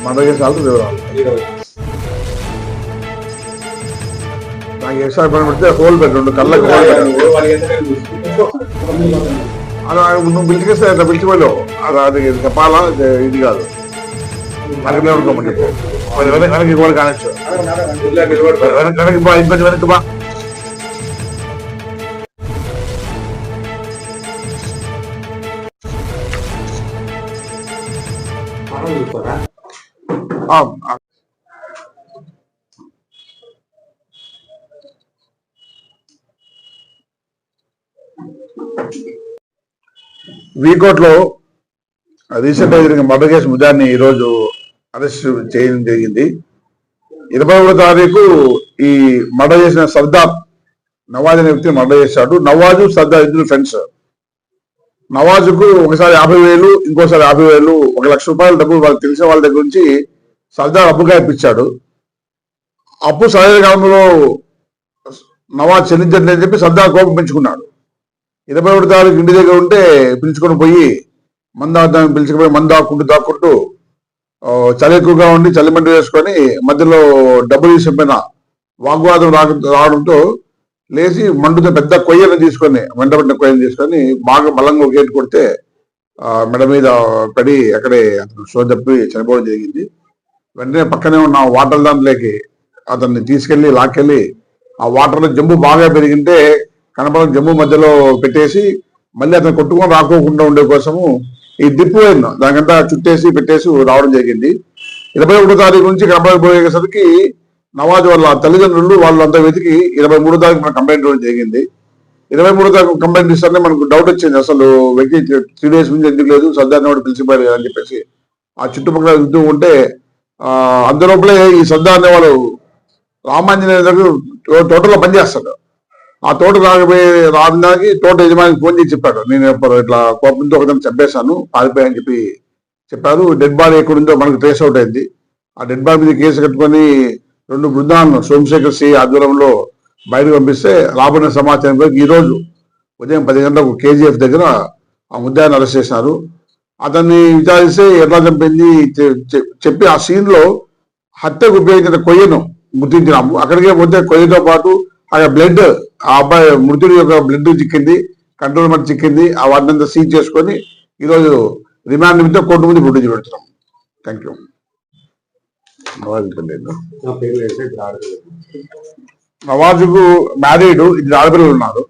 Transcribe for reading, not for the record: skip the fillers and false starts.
Murder case already వివరాలు నాకు extra పని పెడితే హోల్ పెట్టండు కళ్ళకి హోల్ అలా నువ్వు పిలిచికేస్తే అట్లా పిలిచిపోయావు అది చెప్పాలా ఇది కాదు వెనక్కి నిలబడుకోమని చెప్పు వెనక్కి కూడా కానొచ్చు వెనక్కి బా ఇబ్బంది వెనక్కి బా వీకోట్లో రీసెంట్ గా జరిగిన మర్డర్ కేసు ముద్దాన్ని ఈరోజు అరెస్ట్ చేయడం జరిగింది. 21వ తారీఖు ఈ మర్డర్ చేసిన సర్దార్ నవాజ్ అనే వ్యక్తిని మర్డర్ చేశాడు. నవాజు సర్దార్ ఇద్దరు ఫ్రెండ్స్. నవాజుకు ఒకసారి 50,000 ఇంకోసారి 50,000 ₹1,00,000 డబ్బులు వాళ్ళకి తెలిసిన వాళ్ళ దగ్గర నుంచి సర్దార్ అప్పుగా ఇప్పించాడు. అప్పు సరైన కాలంలో నవాజ్ చెల్లించట్లేదని చెప్పి సర్దార్ కోపం పెంచుకున్నాడు. 21వ తారీఖు ఇంటి దగ్గర ఉంటే పిలుచుకొని పోయి మందాన్ని పిలుచుకుపోయి దాక్కుంటూ చలి ఎక్కువగా ఉండి చలిమంట వేసుకొని మధ్యలో డబ్బులు తీసుకుపోయిన వాగ్వాదం రావడంతో లేచి మండుతో పెద్ద కొయ్యను తీసుకొని వెంటబడిన కొయ్యను తీసుకొని బాగా బలంగా గేటు కొడితే మెడ మీద పడి అక్కడే అతను షో తప్పి చనిపోవడం జరిగింది. వెంటనే పక్కనే ఉన్న వాటర్ దాంట్లోకి అతన్ని తీసుకెళ్లి లాక్కెళ్ళి ఆ వాటర్లో జంబు బాగా పెరిగింటే కనపడం జమ్ము మధ్యలో పెట్టేసి మళ్ళీ అతను కొట్టుకొని రాకోకుండా ఉండే కోసము ఈ దిప్పు అయిన దానికంతా చుట్టేసి పెట్టేసి రావడం జరిగింది. 21వ తారీఖు నుంచి కనపడబోయేసరికి నవాజ్ వాళ్ళ తల్లిదండ్రులు వాళ్ళంతా వెతికి 23వ తారీఖు మనకు కంప్లైంట్ ఇవ్వడం జరిగింది. 23వ తారీఖు కంప్లైంట్ ఇస్తానే మనకు డౌట్ వచ్చింది, అసలు వ్యక్తి 3 days నుంచి ఎందుకు లేదు, సర్దార్ని కూడా పిలిచిపోయారు అని చెప్పేసి ఆ చుట్టుపక్కల వెళ్తూ ఉంటే అందులోపలే ఈ సర్దార్ అనే వాళ్ళు రామాంజనేయ దగ్గర తోటలో పనిచేస్తాడు. ఆ తోట రావడానికి తోట యజమానికి ఫోన్ చేసి చెప్పాడు, నేను ఇట్లా కోపంతో ఒకదాన్ని చంపేశాను పారిపోయాని చెప్పి చెప్పారు. డెడ్ బాడీ ఎక్కడుందో మనకు ట్రేస్ అవుట్ అయింది. ఆ డెడ్ బాడీ మీద కేసు కట్టుకొని 2 బృందాలను సోమశేఖర్ సి ఆధ్వర్యంలో బయటకు పంపిస్తే రాబడిన సమాచారం వరకు ఈరోజు ఉదయం 10 గంటలకు KGF దగ్గర ఆ ముద్దాయిని అరెస్ట్ చేశారు. అతన్ని విచారిస్తే ఎట్లా చంపింది చెప్పి ఆ సీన్ లో హత్యకు ఉపయోగించిన కొయ్యను గుర్తించినాము. అక్కడికే పోతే కొయ్యతో పాటు ఆ బ్లడ్ ఆ అబ్బాయి మృతుడి యొక్క బ్లడ్ చిక్కింది, కంట్రోల్ మట్టి చిక్కింది. ఆ వాటినంతా సీజ్ చేసుకొని ఈరోజు రిమాండ్ నిమిత్తం కోర్టు ముందు ప్రొడ్యూస్ పెడుతున్నాం. Thank you. నవాజుకు మ్యారీడ్ 2 ఆడపిల్లలు ఉన్నారు.